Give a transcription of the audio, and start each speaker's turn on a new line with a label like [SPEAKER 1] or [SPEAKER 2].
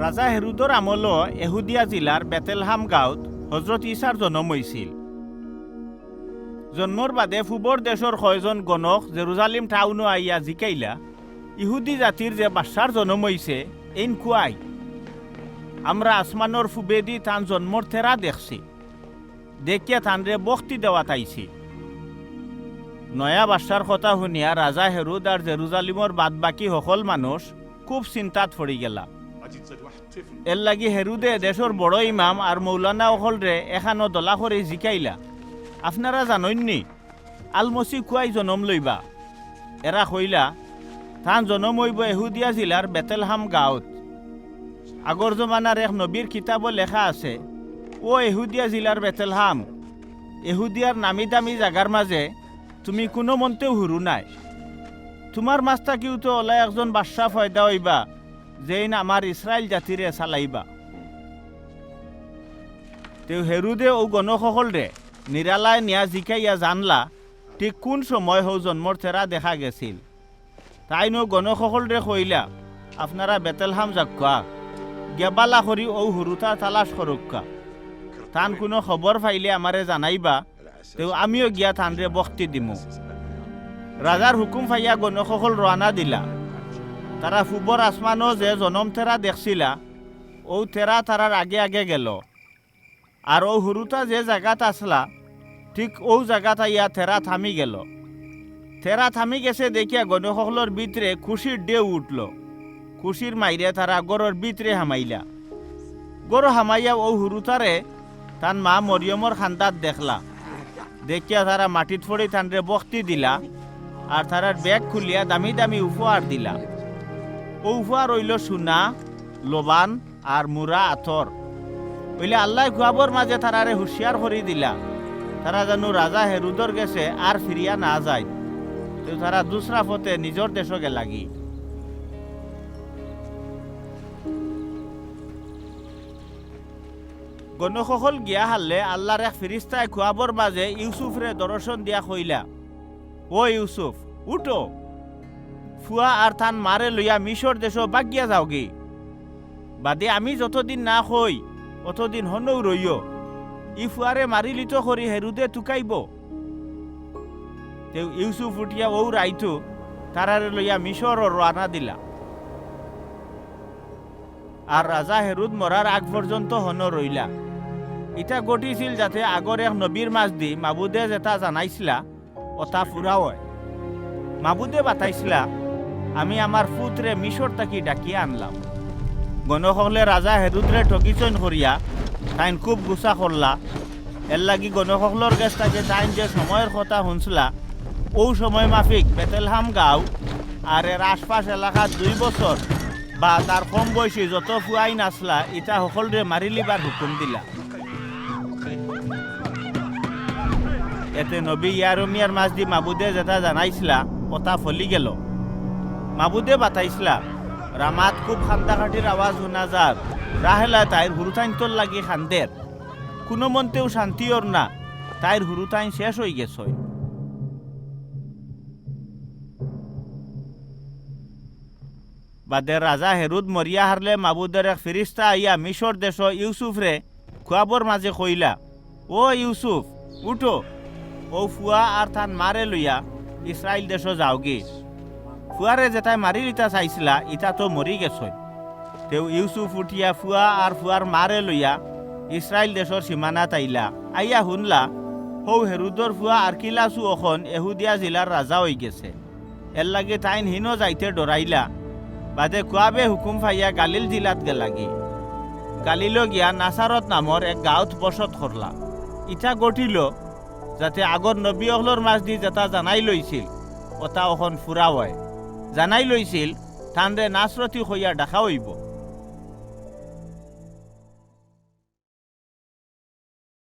[SPEAKER 1] ৰাজা হেৰোদৰ আমল এহুদিয়া জিলাৰ বেতেলহাম গাঁৱত হজৰত ঈছাৰ জন্ম হৈছিল। জন্মৰ বাদে পূবৰ দেশৰ কয়জন গণক জেৰুজালিম টাউনো আইয়া জিকাইলা ইহুদি জাতির যে বাচ্চার জন্ম হয়েছে এন কুয়াই আমরা আসমানোর ফুবেদি তান জন্মর থেরা দেখছি, দেখিয়া তানরে বক্তি দেওয়া তাইছি। নয়া বাচ্চার কথা শুনিয়া রাজা হেরুদ আর জেরুজালিমর বাদ বাকি সকল মানুষ খুব চিন্তাত পড়ি গেলা। এর লাগি হেরুদে দেশর বড় ইমাম আর মৌলানা অকলরে এখানো দলা করে জিকাইলা, আপনারা জানইননি আলমসি কুয়াই জনম লইবা। এরা কইলা তান জনম হইব এহুদিয়া জিলার বেতেলহাম গাঁৱত। আগর জমানার এক নবীর কিতাবও লেখা আছে, ও এহুদিয়া জিলার বেতেলহাম, এহুদিয়ার নামি দামি জাগার মাঝে তুমি কোনো মন্তেও হুরু নাই। তোমার মাস্তা কিউ তো ওলা একজন বাদশাহ ফয়দা হইবা, যেইন আমার ইসরায়েল জাতিরে চালাইবা। তেও হেরুদে ও গণসকলরে নিরালায় নিয়া জিকাইয়া জানলা ঠিক কোন সময় হৌ জন্মর থেরা দেখা গেছিল। তাই নো গণসকলরে কইলা, আপনারা বেতেলহাম যাক্কা গেবালা করি ও হুরুতা তালাশ করুক্কা, তান কোনো খবর পাইলে আমারে জানাইবা, তেও আমিও গিয়া তানরে বক্তি দিমু। রাজার হুকুম পাইয়া গণসকল রওনা দিলা। তারা পূবর আসমানও যে জনম থেরা দেখছিলা ও থেরা তারার আগে আগে গেল। আর ও হুরুতা যে জায়গাত আসলা ঠিক ও জায়গাত আইয়া থেরা থামি গেল। থেরা থামি গেছে দেখিয়া গণসকলের ভিতরে খুশির ঢেউ উঠল। খুশির মাইরে তারা গরর ভিতরে হামাইলা। গরু হামাইয়া ও হুরুতারে তান মা মরিয়মর খান্দাত দেখলা। দেখিয়া তারা মাটিত পড়ে তানরে বক্তি দিলা আর তারার ব্যাগ খুলিয়া দামি দামি উপহার দিলা। ও উপহার হইল সোনা, লবান আর মুরা আথর। ওইলে আল্লাহ খুয়াবর মাঝে তারারে হুঁশিয়ার করে দিলা, তারা জানো রাজা হেরুদর গেছে আর ফিরিয়া না যায়। তো তারা দুসরা পথে নিজর দেশকে লাগি। গণসকল গিয়া হারলে আল্লাহর এক ফিরিস্তায় খুয়াবর মাঝে ইউসুফরে দর্শন দিয়া কইলা, ও ইউসুফ উঠো, ফুয়া আর থান মারে লইয়া মিশর দেশ বাগিয়া যাওগি। বাদে আমি যতদিন না হই অতদিন হনৌ রইও। ই ফুয়ারে মারিলিত করি হেরুদে তুকাইব। তেও ইউসুফ উঠিয়া ও রাইতু তারারে লইয়া মিশর রানা দিলা। আর রাজা হেরুদ মরার আগ পর্যন্ত হন রইলা। ইটা ঘটিছিল যাতে আগর এক নবীর মাঝ দি মাবুদে যেটা জানাইছিলা ওটা ফুরা হয়। মাবুদে বাতাইছিলা, আমি আমার ফুতরে মিশর তাকি ডাকিয়া আনলাম। গণসকলে রাজা হেরুদরে ঠকিচন করিয়া তাইন খুব গুছা করলা। এর লাগি গণসকলর গেছ তাকে তাইন যে সময়ের কথা শুনছিলা ও সময় মাফিক বেতেলহাম গাঁও আর এর আশপাশ এলাকা 2 বছর বা তার কম বয়সী যত ফুয়াই নাচলা ইটা সকলরে মারি লিবার হুকুম দিলা। এতে নবী ইয়ারমিয়ার মাঝ দি মাবুদে যেটা জানাইছিলা ওটা ফলি গেল। মাবুদে বাতাইছিলা, রামাত খুব খান্দাখাটির আওয়াজ শোনা যার, রাহেলা তাইর হুরুতাইনতর লাগি খান্দের, কোনো মন্তেও শান্তি ওর না, তাইর হুরুতাইন শেষ হয়ে গেছে। বাদে রাজা হেরুদ মরিয়া হারলে মাবুদের এক ফিরিস্তা আইয়া মিশর দেশ ইউসুফরে খুয়াবর মাঝে কইলা, ও ইউসুফ উঠো, ও ফুয়া আর থান মারে লইয়া ইসরায়েল দেশ যাওগি। ফুয়ারে যেটাই মারি লিতা চাইছিলা ইটা তো মরি গেছে। তেও ইউসুফ উঠিয়া ফুয়া আর ফুয়ার মারে লইয়া ইসরায়েল দেশর সীমানাত আইলা। আইয়া শুনলা হৌ হেরুদর ফুয়া আরকিলাসু অখন এহুদিয়া জিলার রাজা হয়ে গেছে। এর লাগে তাইন হিনো যাইতে ডরাইলা। বাদে কুয়াবে হুকুম ফাইয়া গালিল জিলাত গেলাগি। গালিল গিয়া নাসারত নামর এক গাঁৱত বসত করলা। ইটা গঠিল যাতে আগর নবী অকলর মাঝ দি যেটা জানাই লইছিল ওটা অখন ফুরা হয়। জানাই লইছিল তানরে নাসরতি হইয়া ডাকা হইব।